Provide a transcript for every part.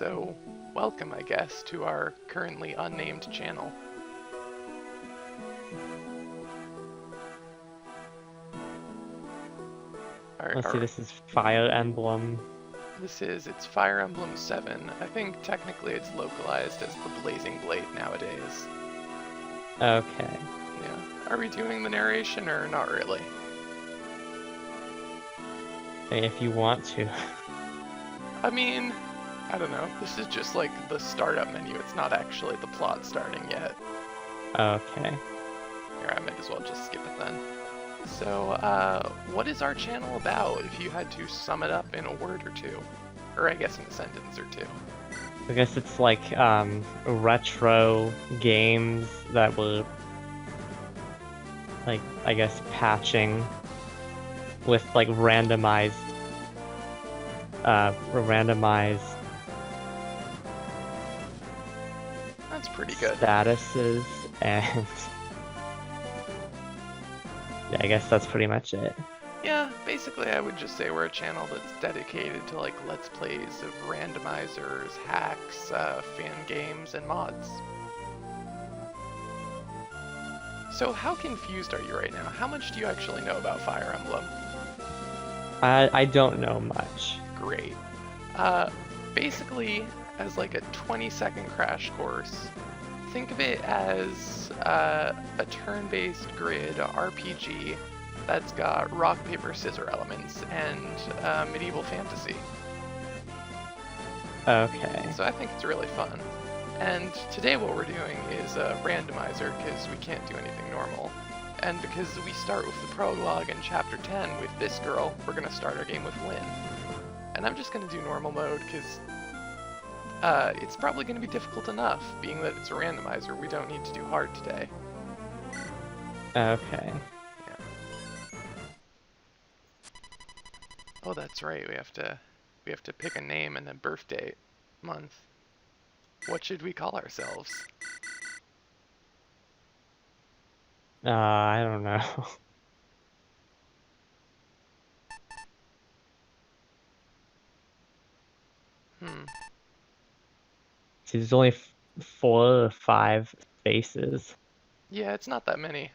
so welcome, I guess, to our currently unnamed channel. Let's see, this is Fire Emblem. It's Fire Emblem 7. I think technically it's localized as the Blazing Blade nowadays. Okay. Yeah. Are we doing the narration or not really? If you want to. I mean, I don't know. This is just like the startup menu. It's not actually the plot starting yet. Okay. Here, I might as well just skip it then. So, what is our channel about, if you had to sum it up in a word or two? Or I guess in a sentence or two. I guess it's like, retro games that were, like, I guess patching with, like, randomized That's pretty good. statuses, and yeah, I guess that's pretty much it. Yeah, basically I would just say we're a channel that's dedicated to like Let's Plays of randomizers, hacks, fan games, and mods. So how confused are you right now? How much do you actually know about Fire Emblem? I don't know much. Great. Basically, as like a 20-second crash course, think of it as a turn-based grid RPG that's got rock, paper, scissors elements and medieval fantasy. Okay. So I think it's really fun. And today what we're doing is a randomizer because we can't do anything normal. And because we start with the prologue in chapter 10 with this girl, we're going to start our game with Lynn. And I'm just going to do normal mode because it's probably going to be difficult enough, being that it's a randomizer. We don't need to do hard today. Okay. Yeah. Oh, that's right. We have to pick a name and a birth date, month. What should we call ourselves? I don't know. See, there's only 4 or 5 spaces. Yeah, it's not that many.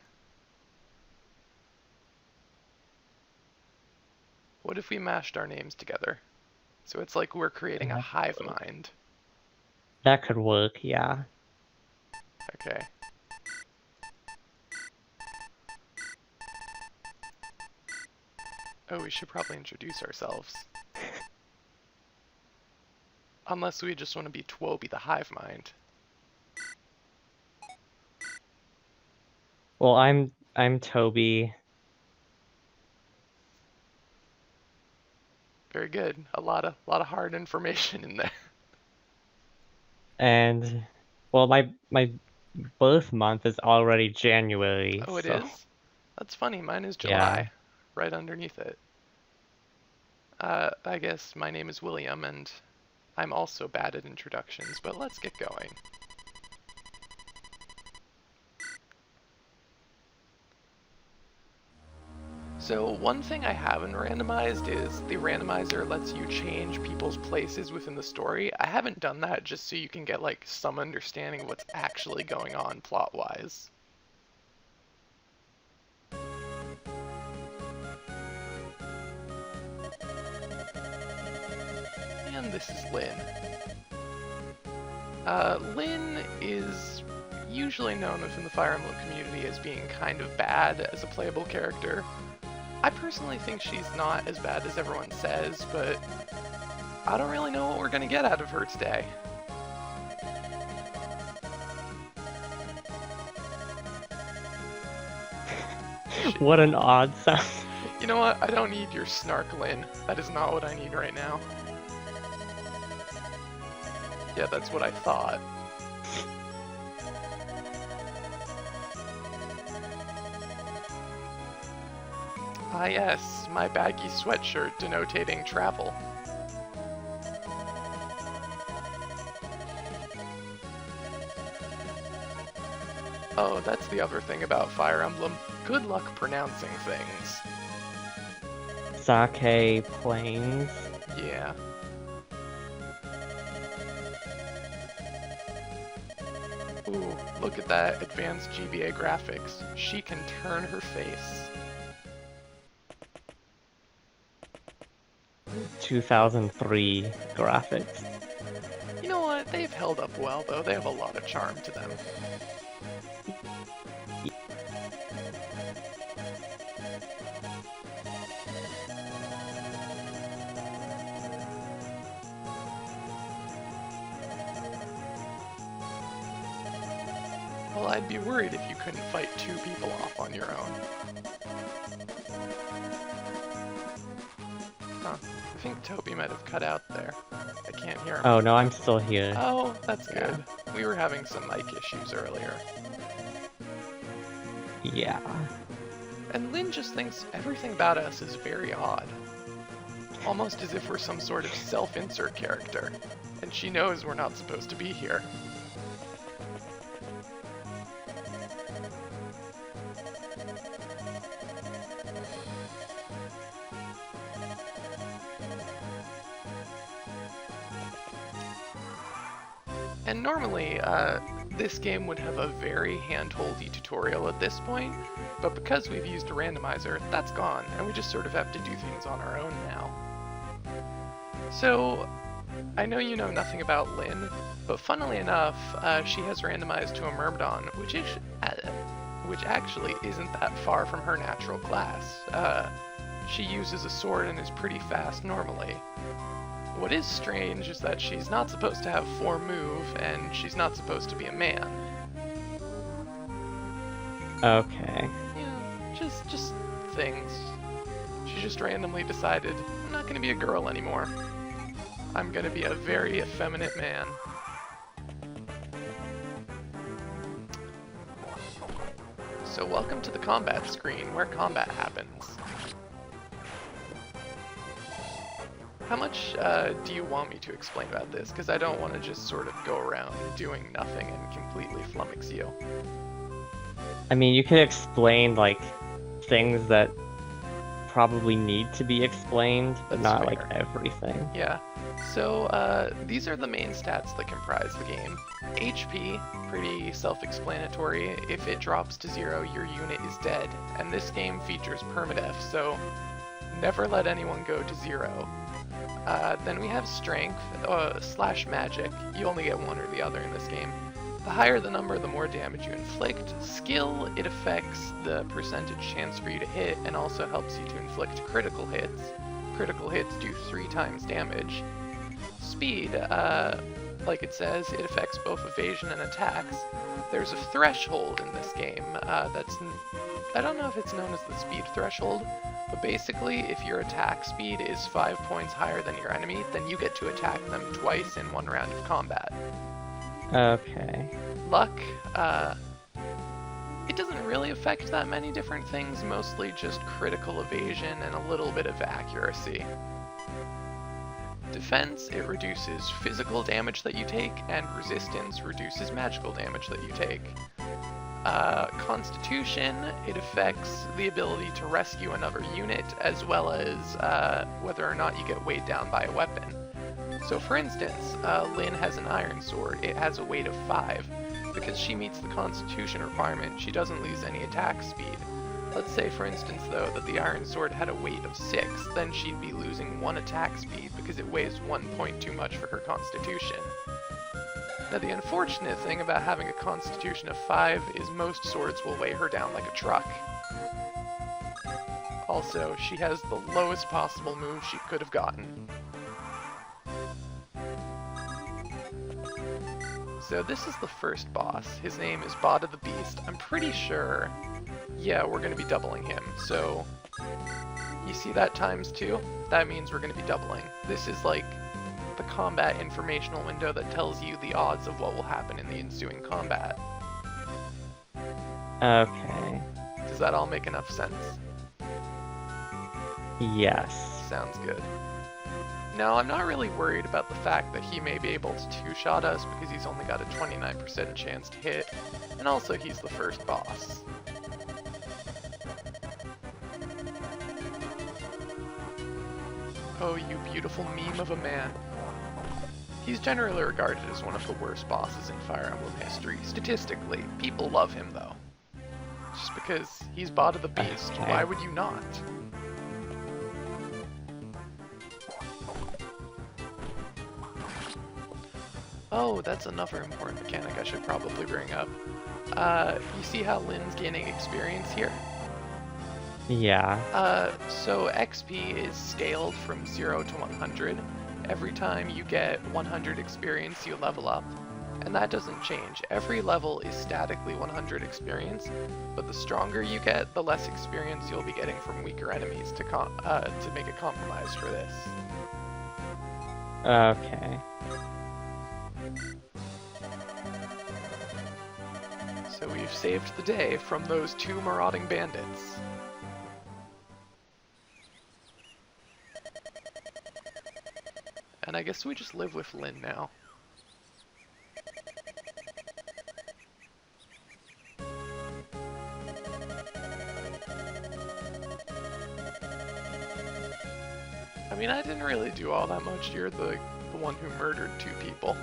What if we mashed our names together? So it's like we're creating a hive mind. That could work, yeah. Okay. Oh, we should probably introduce ourselves. Unless we just want to be Twoby the hive mind. Well, I'm Toby. Very good. A lot of hard information in there. And well, my birth month is already January. Oh, it so. is? That's funny. Mine is July. Yeah. Right underneath it. I guess my name is William, and I'm also bad at introductions, but let's get going. So one thing I haven't randomized is the randomizer lets you change people's places within the story. I haven't done that just so you can get like some understanding of what's actually going on plot-wise. And this is Lynn. Lynn is usually known within the Fire Emblem community as being kind of bad as a playable character. I personally think she's not as bad as everyone says, but I don't really know what we're gonna get out of her today. What an odd sound. You know what? I don't need your snark, Lynn. That is not what I need right now. Yeah, that's what I thought. Ah yes, my baggy sweatshirt denotating travel. Oh, that's the other thing about Fire Emblem. Good luck pronouncing things. Sake Plains. Yeah. Ooh, look at that advanced GBA graphics. She can turn her face. 2003 graphics. You know what? They've held up well, though. They have a lot of charm to them. Well, I'd be worried if you couldn't fight 2 people off on your own. Huh. I think Toby might have cut out there. I can't hear him. Oh no, I'm still here. Oh, that's good. We were having some mic issues earlier. Yeah. And Lynn just thinks everything about us is very odd. Almost as if we're some sort of self-insert character. And she knows we're not supposed to be here. And normally, this game would have a very hand-holdy tutorial at this point, but because we've used a randomizer, that's gone, and we just sort of have to do things on our own now. So, I know you know nothing about Lynn, but funnily enough, she has randomized to a Myrmidon, which actually isn't that far from her natural class. She uses a sword and is pretty fast normally. What is strange is that she's not supposed to have 4 move, and she's not supposed to be a man. Okay. Yeah, just things. She just randomly decided, I'm not gonna be a girl anymore. I'm gonna be a very effeminate man. So welcome to the combat screen, where combat happens. How much do you want me to explain about this? Because I don't want to just sort of go around doing nothing and completely flummox you. I mean, you could explain, like, things that probably need to be explained, but That's not, fair. like, everything. Yeah. So, these are the main stats that comprise the game. HP, pretty self-explanatory. If it drops to 0, your unit is dead. And this game features permadeath, so never let anyone go to 0. Then we have strength, / magic. You only get one or the other in this game. The higher the number, the more damage you inflict. Skill, it affects the percentage chance for you to hit and also helps you to inflict critical hits. Critical hits do 3 times damage. Speed, like it says, it affects both evasion and attacks. There's a threshold in this game I don't know if it's known as the speed threshold, but basically if your attack speed is 5 points higher than your enemy, then you get to attack them twice in 1 round of combat. Okay. Luck, it doesn't really affect that many different things, mostly just critical evasion and a little bit of accuracy. Defense, it reduces physical damage that you take, and resistance reduces magical damage that you take. Constitution, it affects the ability to rescue another unit, as well as whether or not you get weighed down by a weapon. So for instance, Lynn has an iron sword. It has a weight of 5. Because she meets the Constitution requirement, she doesn't lose any attack speed. Let's say, for instance, though, that the iron sword had a weight of 6, then she'd be losing 1 attack speed because it weighs 1 point too much for her Constitution. Now, the unfortunate thing about having a Constitution of 5 is most swords will weigh her down like a truck. Also, she has the lowest possible move she could have gotten. So this is the first boss. His name is Bada the Beast. I'm pretty sure, yeah, we're going to be doubling him. So, you see that times 2? That means we're going to be doubling. This is like the combat informational window that tells you the odds of what will happen in the ensuing combat. Okay. Does that all make enough sense? Yes. Sounds good. Now, I'm not really worried about the fact that he may be able to 2-shot us because he's only got a 29% chance to hit, and also he's the first boss. Oh, you beautiful meme of a man. He's generally regarded as one of the worst bosses in Fire Emblem history. Statistically, people love him though. Just because he's Bot of the Beast, Okay. why would you not? Oh, that's another important mechanic I should probably bring up. You see how Lynn's gaining experience here? Yeah. So XP is scaled from 0 to 100. Every time you get 100 experience, you level up. And that doesn't change. Every level is statically 100 experience, but the stronger you get, the less experience you'll be getting from weaker enemies to make a compromise for this. Okay. So we've saved the day from those 2 marauding bandits. And I guess we just live with Lynn now. I mean, I didn't really do all that much. You're the one who murdered 2 people.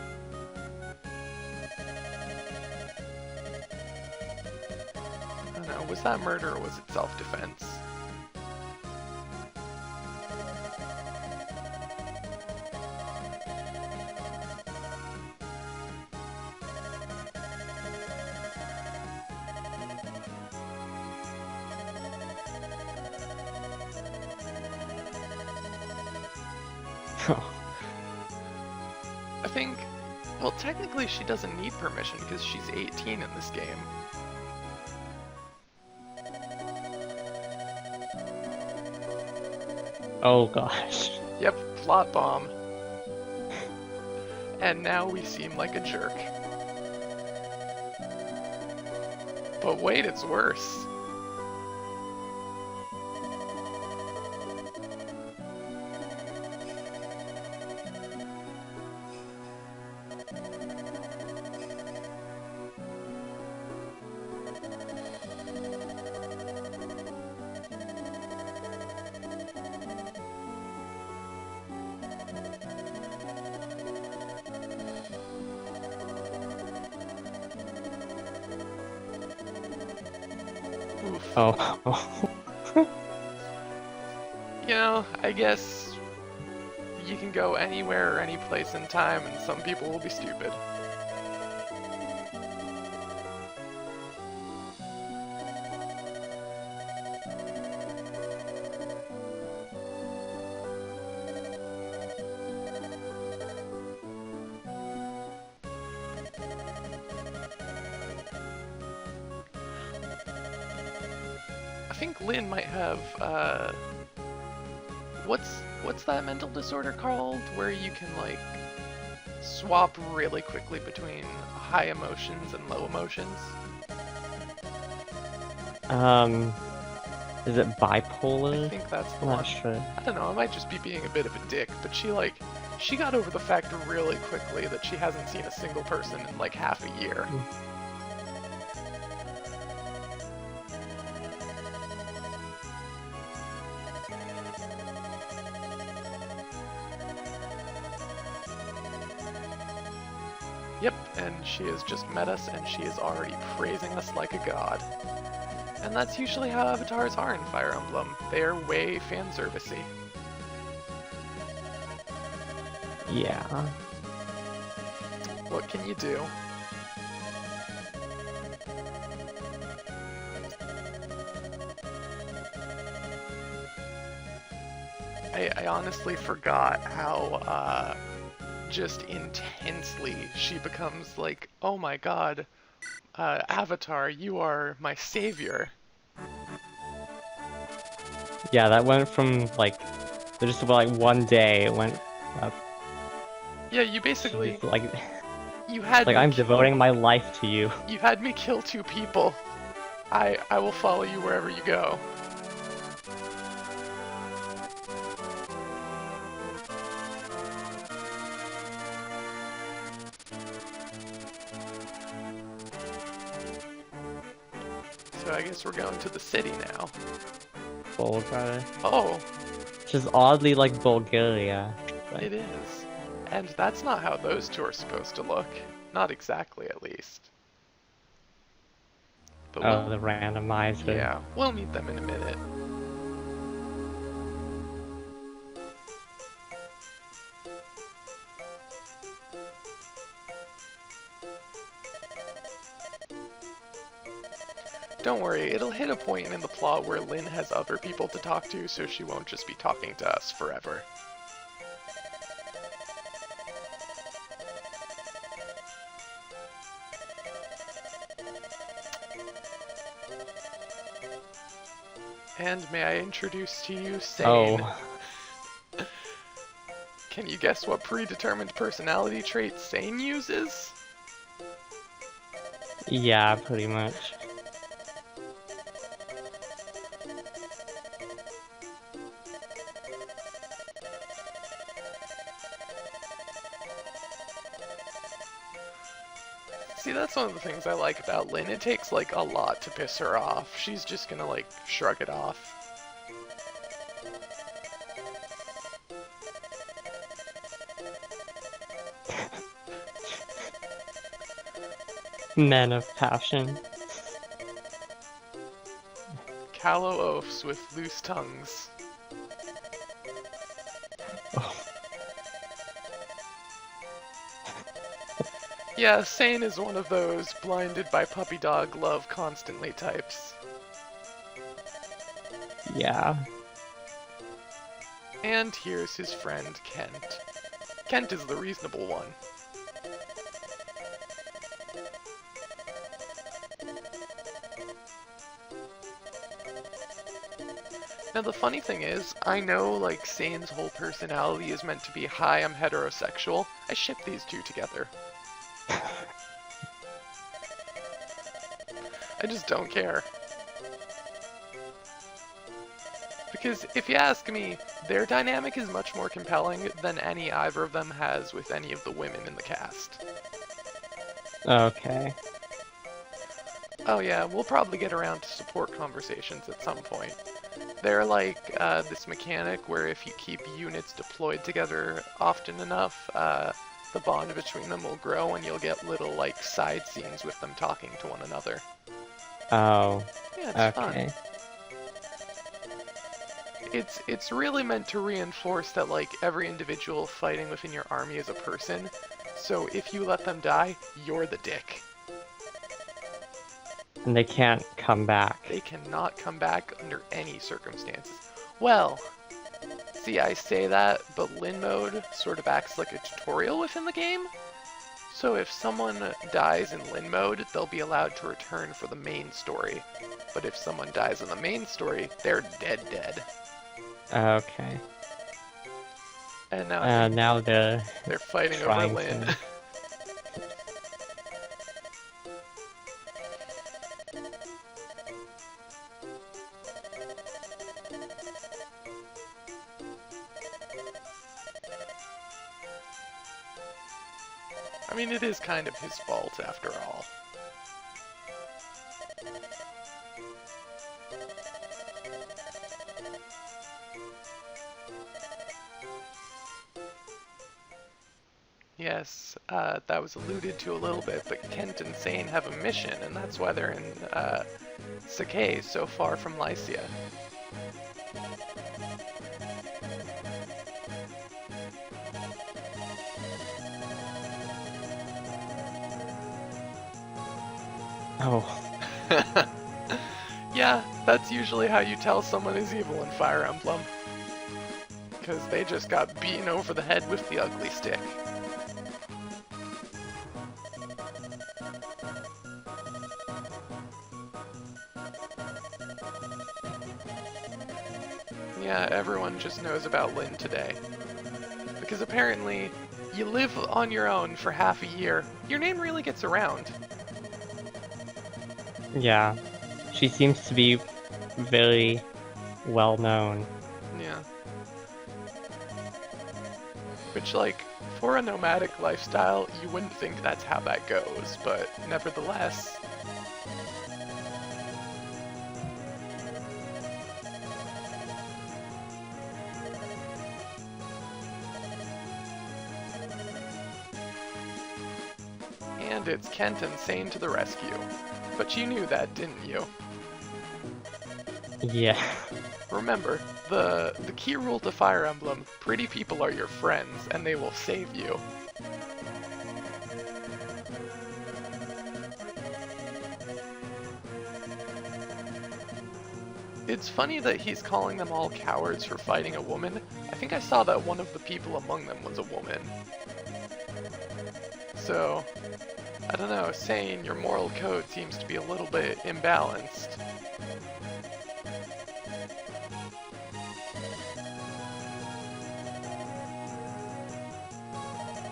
I don't know, was that murder or was it self-defense? I think, well, technically she doesn't need permission because she's 18 in this game. Oh gosh. Yep, plot bomb. And now we seem like a jerk. But wait, it's worse. Oof. Oh. You know, I guess you can go anywhere or any place in time and some people will be stupid. I think Lynn might have, what's that mental disorder called? Where you can, like, swap really quickly between high emotions and low emotions? Is it bipolar? I think that's the I'm one. not sure. I don't know, I might just be being a bit of a dick, but she got over the fact really quickly that she hasn't seen a single person in, like, half a year. Yep, and she has just met us and she is already praising us like a god. And that's usually how avatars are in Fire Emblem. They are way fan servicey. Yeah. What can you do? I honestly forgot how just intensely she becomes like, oh my god, Avatar, you are my savior. Yeah, that went from like just about like one day. It went up. Yeah, you basically Like you had like me I'm kill, devoting my life to you. you had me kill 2 people. I will follow you wherever you go. So I guess we're going to the city now. Bulgaria. Oh, Which is oddly like Bulgaria. But it is. And that's not how those two are supposed to look. Not exactly, at least. But Oh, the randomizer. yeah, we'll meet them in a minute. Don't worry, it'll hit a point in the plot where Lynn has other people to talk to, so she won't just be talking to us forever. And may I introduce to you Sane? Oh. Can you guess what predetermined personality trait Sane uses? Yeah, pretty much. See, that's one of the things I like about Lynn. It takes, like, a lot to piss her off. She's just gonna, like, shrug it off. Men of passion. Callow oafs with loose tongues. Oh. Yeah, Sane is one of those blinded by puppy dog love constantly types. Yeah. And here's his friend Kent. Kent is the reasonable one. Now the funny thing is, I know like Sane's whole personality is meant to be, hi, I'm heterosexual. I ship these two together. I just don't care. Because if you ask me, their dynamic is much more compelling than any either of them has with any of the women in the cast. Okay. Oh yeah, we'll probably get around to support conversations at some point. They're like this mechanic where if you keep units deployed together often enough, the bond between them will grow and you'll get little like side scenes with them talking to one another. Oh. Yeah, it's Okay. fun. It's really meant to reinforce that like every individual fighting within your army is a person, so if you let them die, you're the dick. And they can't come back. They cannot come back under any circumstances. Well, see, I say that, but Lin mode sort of acts like a tutorial within the game. So if someone dies in Lin mode, they'll be allowed to return for the main story. But if someone dies in the main story, they're dead. Okay. And now, now they're fighting over trying Lin. to- I mean, it is kind of his fault after all. Yes, that was alluded to a little bit, but Kent and Sane have a mission, and that's why they're in Sakei, so far from Lycia. Oh. Yeah, that's usually how you tell someone is evil in Fire Emblem. Because they just got beaten over the head with the ugly stick. Yeah, everyone just knows about Lynn today. Because apparently, you live on your own for half a year, your name really gets around. Yeah. She seems to be very well known. Yeah. Which, like, for a nomadic lifestyle, you wouldn't think that's how that goes, but nevertheless. hand, it's Kent and Sane to the rescue. But you knew that, didn't you? Yeah. Remember, the key rule to Fire Emblem, pretty people are your friends, and they will save you. It's funny that he's calling them all cowards for fighting a woman. I think I saw that one of the people among them was a woman. So, I don't know, saying your moral code seems to be a little bit imbalanced.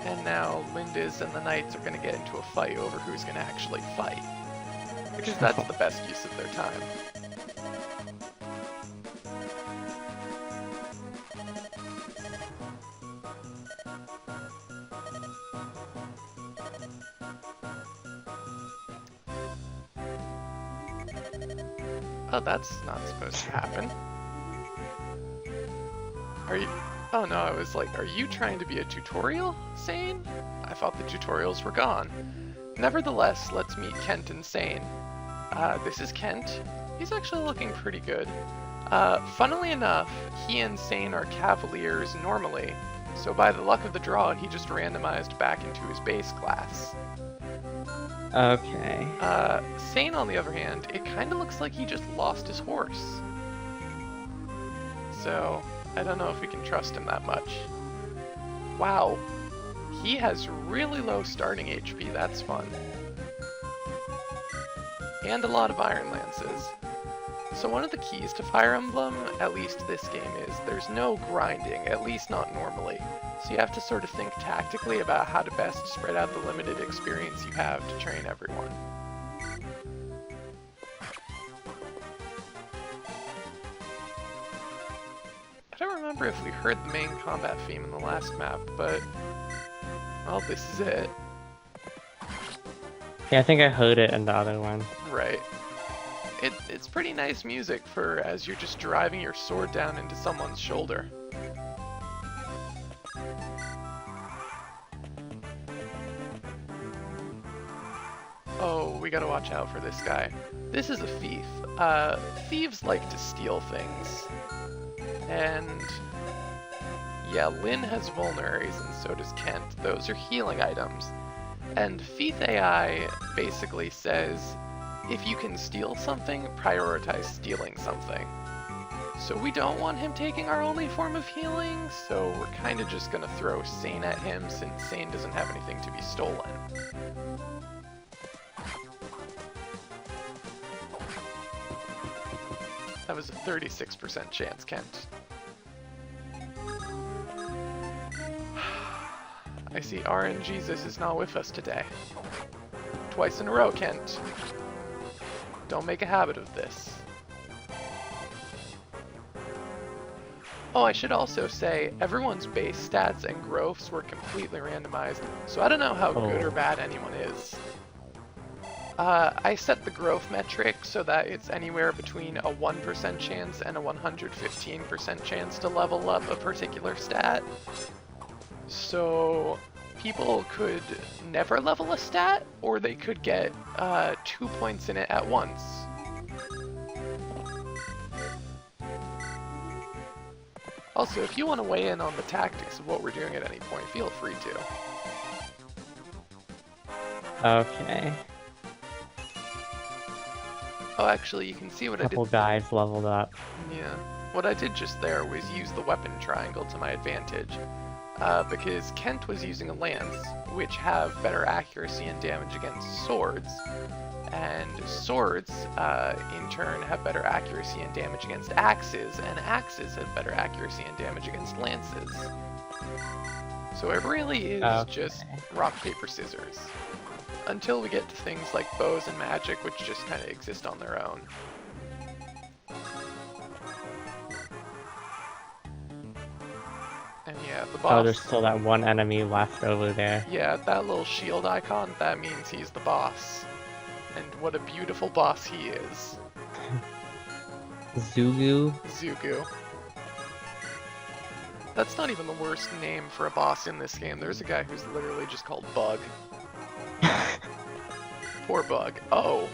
And now Linda's and the Knights are going to get into a fight over who's going to actually fight. Because that's the best use of their time. Oh, that's not supposed to happen. Are you... Oh no, I was like, are you trying to be a tutorial, Sane? I thought the tutorials were gone. Nevertheless, let's meet Kent and Sane. This is Kent. He's actually looking pretty good. Funnily enough, he and Sane are Cavaliers normally, so by the luck of the draw, he just randomized back into his base class. Okay. Sane, on the other hand, it kinda looks like he just lost his horse. So, I don't know if we can trust him that much. Wow. He has really low starting HP, that's fun. And a lot of Iron Lances. So one of the keys to Fire Emblem, at least this game, is there's no grinding, at least not normally. So you have to sort of think tactically about how to best spread out the limited experience you have to train everyone. I don't remember if we heard the main combat theme in the last map, but... well, this is it. Yeah, I think I heard it in the other one. Right. It's pretty nice music for as you're just driving your sword down into someone's shoulder. Oh, we gotta watch out for this guy. This is a thief. Thieves like to steal things. And yeah, Lynn has vulneraries and so does Kent. Those are healing items. And Thief AI basically says, if you can steal something, prioritize stealing something. So we don't want him taking our only form of healing, so we're kinda just gonna throw Sane at him since Sane doesn't have anything to be stolen. That was a 36% chance, Kent. I see RNGesus is not with us today. Twice in a row, Kent. Don't make a habit of this. Oh, I should also say, everyone's base stats and growths were completely randomized, so I don't know how good or bad anyone is. I set the growth metric so that it's anywhere between a 1% chance and a 115% chance to level up a particular stat. So people could never level a stat, or they could get 2 points in it at once. Also, if you want to weigh in on the tactics of what we're doing at any point, feel free to. Okay. Oh, actually, you can see what I did. Couple guys leveled up. Yeah. What I did just there was use the weapon triangle to my advantage. Because Kent was using a lance, which have better accuracy and damage against swords. And swords, in turn, have better accuracy and damage against axes, and axes have better accuracy and damage against lances. So it really is just rock, paper, scissors. Until we get to things like bows and magic, which just kind of exist on their own. And yeah, the boss... Oh, there's still that one enemy left over there. Yeah, that little shield icon, that means he's the boss. And what a beautiful boss he is. Zugu? Zugu. That's not even the worst name for a boss in this game. There's a guy who's literally just called Bug. Poor bug. Oh.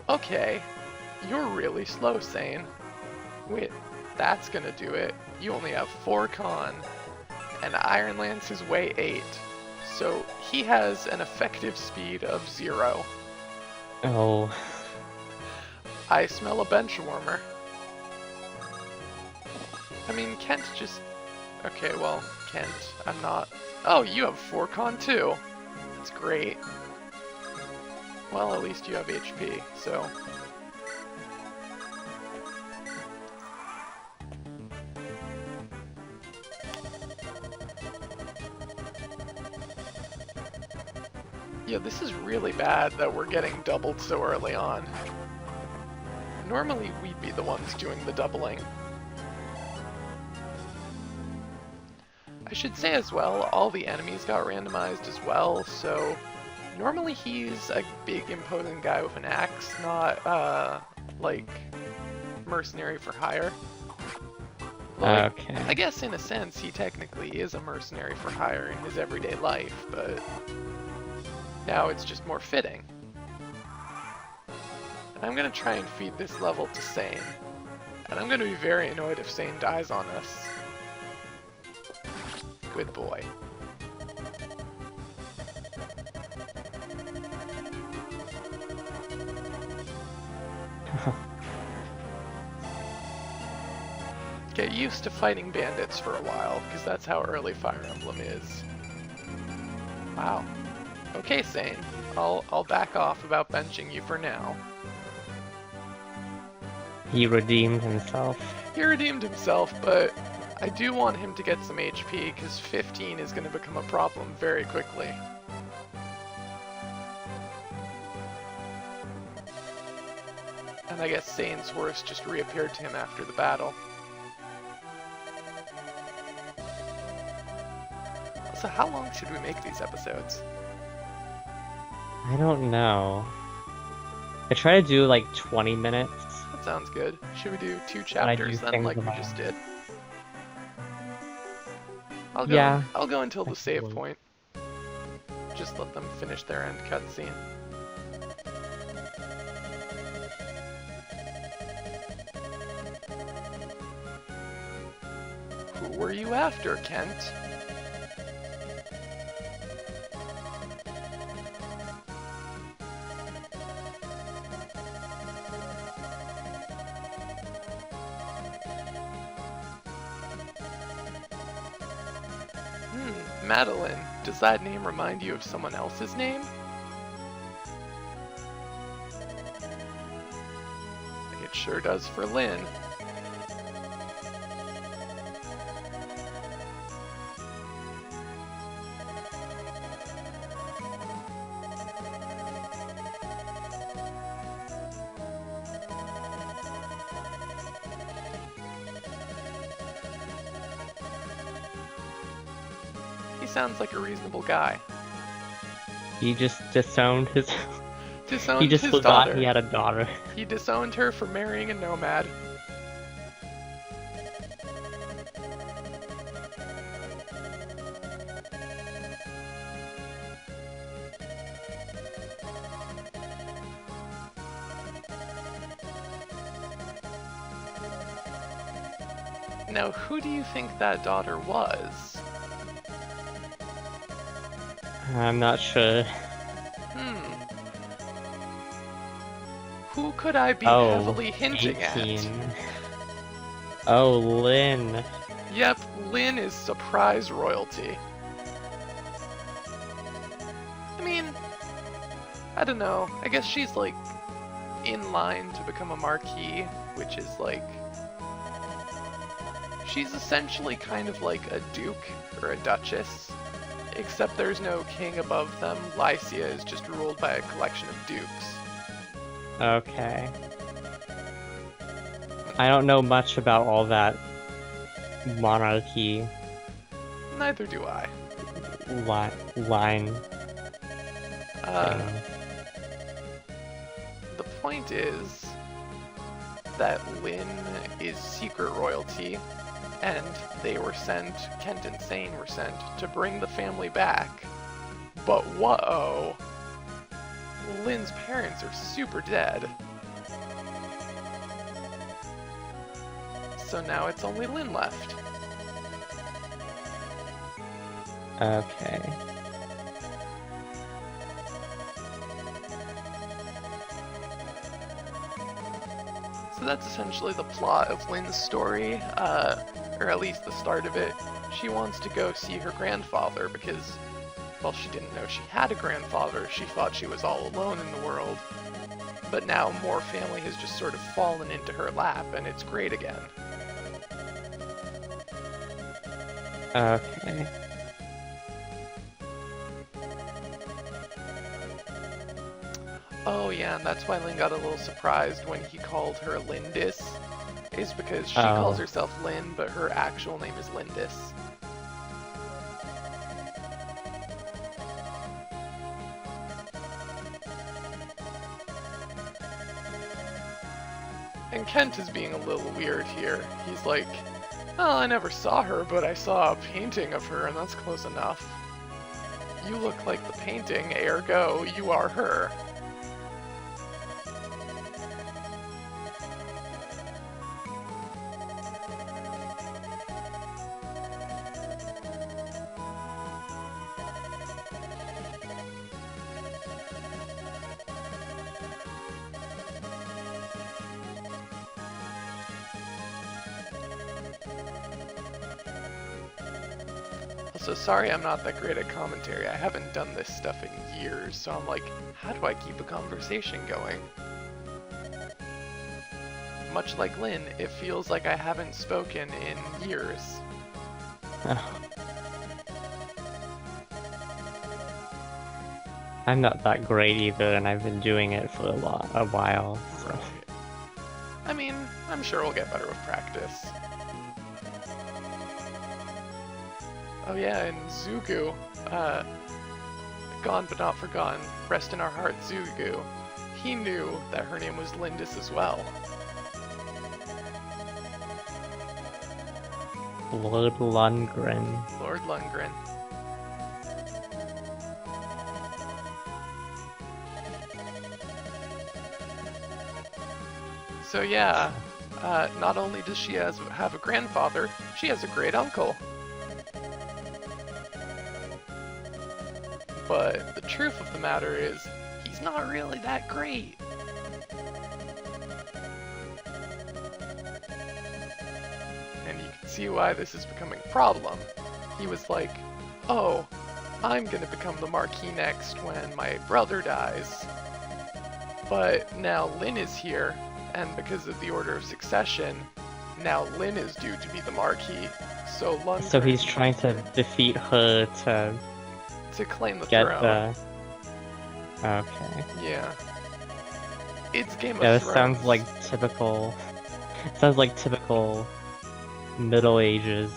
Okay. You're really slow, Sane. Wait, that's gonna do it. You only have 4 con. And Iron Lance is way 8. So he has an effective speed of 0. Oh. I smell a bench warmer. I mean, Kent just... Okay, well, Kent, I'm not... Oh, you have 4 con too. That's great. Well, at least you have HP, so... Yeah, this is really bad that we're getting doubled so early on. Normally, we'd be the ones doing the doubling. I should say as well, all the enemies got randomized as well, so normally he's a big imposing guy with an axe, not, like, mercenary for hire. Like, Okay. I guess in a sense he technically is a mercenary for hire in his everyday life, but now it's just more fitting. And I'm gonna try and feed this level to Sane. And I'm gonna be very annoyed if Sane dies on us. Good boy. Get used to fighting bandits for a while, because that's how early Fire Emblem is. Wow. Okay, Sane. I'll back off about benching you for now. He redeemed himself. He redeemed himself, but I do want him to get some HP, because 15 is going to become a problem very quickly. And I guess Sane's horse just reappeared to him after the battle. So how long should we make these episodes? I don't know. I try to do like 20 minutes. That sounds good. Should we do 2 chapters then, like we just did? I'll go until the save point. Just let them finish their end cutscene. Who were you after, Kent? Madeline, does that name remind you of someone else's name? It sure does for Lynn. Sounds like a reasonable guy. He just disowned his... Disowned he just his forgot daughter. he had a daughter. He disowned her for marrying a nomad. Now, who do you think that daughter was? I'm not sure. Who could I be heavily hinting 18. at? Oh, Lynn. Yep, Lynn is surprise royalty. I mean, I don't know. I guess she's like in line to become a marquis, which is like... She's essentially kind of like a duke or a duchess. Except there's no king above them. Lycia is just ruled by a collection of dukes. Okay. I don't know much about all that monarchy Neither do I. line thing. The point is that Lynn is secret royalty, and they were sent, Kent and Sane were sent, to bring the family back. But whoa! Lynn's parents are super dead. So now it's only Lynn left. Okay. So that's essentially the plot of Lynn's story, or at least the start of it. She wants to go see her grandfather because, well, she didn't know she had a grandfather. She thought she was all alone in the world. But now more family has just sort of fallen into her lap, and it's great again. Okay. Oh yeah, and that's why Lynn got a little surprised when he called her Lindis, is because she calls herself Lynn, but her actual name is Lindis. And Kent is being a little weird here. He's like, well, I never saw her, but I saw a painting of her, and that's close enough. You look like the painting, ergo, you are her. So sorry I'm not that great at commentary. I haven't done this stuff in years, so I'm like, how do I keep a conversation going? Much like Lynn, it feels like I haven't spoken in years. I'm not that great either, and I've been doing it for a while. So. Right. I mean, I'm sure we'll get better with practice. Oh yeah, and Zugu, gone but not forgotten, rest in our heart, Zugu. He knew that her name was Lindis as well. Lord Lundgren. Lord Lundgren. So yeah, not only does she have a grandfather, she has a great uncle. But the truth of the matter is, he's not really that great. And you can see why this is becoming a problem. He was like, oh, I'm gonna become the Marquis next when my brother dies. But now Lynn is here, and because of the order of succession, now Lynn is due to be the Marquis. So Lundgren... So he's trying to defeat her to claim the get throne. Okay. Yeah. It's Game of Yeah, Thrones. this sounds like typical... sounds like typical Middle Ages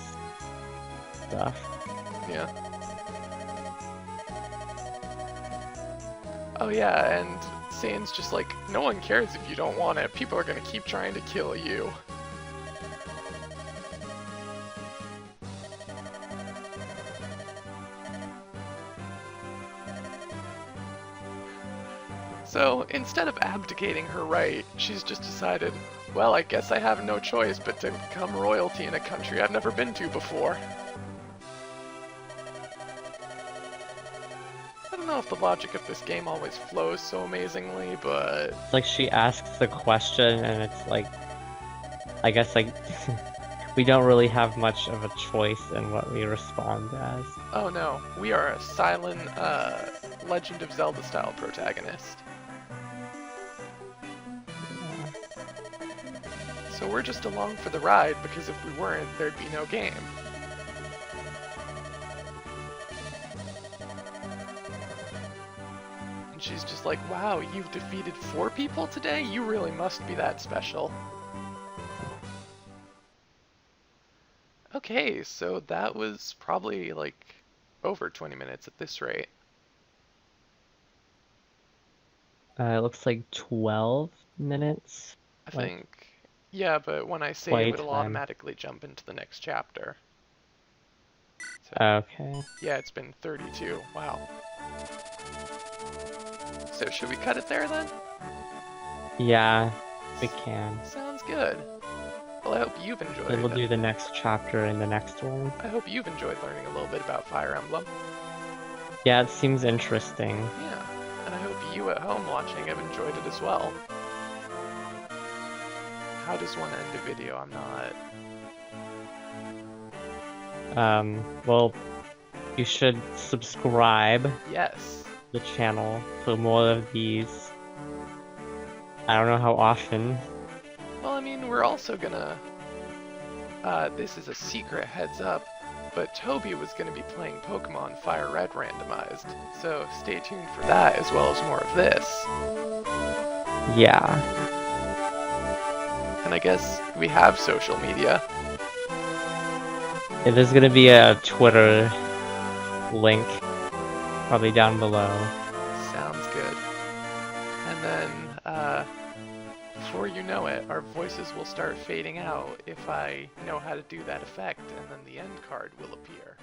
stuff. Yeah. Oh yeah, and Sane's just like, no one cares if you don't want it. People are gonna keep trying to kill you. So, instead of abdicating her right, she's just decided, well, I guess I have no choice but to become royalty in a country I've never been to before. I don't know if the logic of this game always flows so amazingly, but... It's like she asks the question and it's like... I guess like... we don't really have much of a choice in what we respond as. Oh no, we are a silent, Legend of Zelda style protagonist. So we're just along for the ride, because if we weren't, there'd be no game. And she's just like, wow, you've defeated 4 people today? You really must be that special. Okay, so that was probably like over 20 minutes at this rate. It looks like 12 minutes. I think. Yeah, but when I save, it'll automatically jump into the next chapter. So, okay. yeah, it's been 32. Wow. so. Should we cut it there then? Yeah, we can. Sounds good. Well, I hope you've enjoyed Then we'll it. do the next chapter in the next one. I hope you've enjoyed learning a little bit about Fire Emblem. Yeah, it seems interesting. Yeah, and I hope you at home watching have enjoyed it as well. How does one end a video? I'm not... Well, you should subscribe Yes. to the channel for more of these. I don't know how often. Well, I mean, we're also gonna... this is a secret heads up, but Toby was gonna be playing Pokemon Fire Red Randomized, so stay tuned for that as well as more of this. Yeah. And I guess we have social media. Yeah, there's gonna be a Twitter link probably down below. Sounds good. And then, before you know it, our voices will start fading out if I know how to do that effect, and then the end card will appear.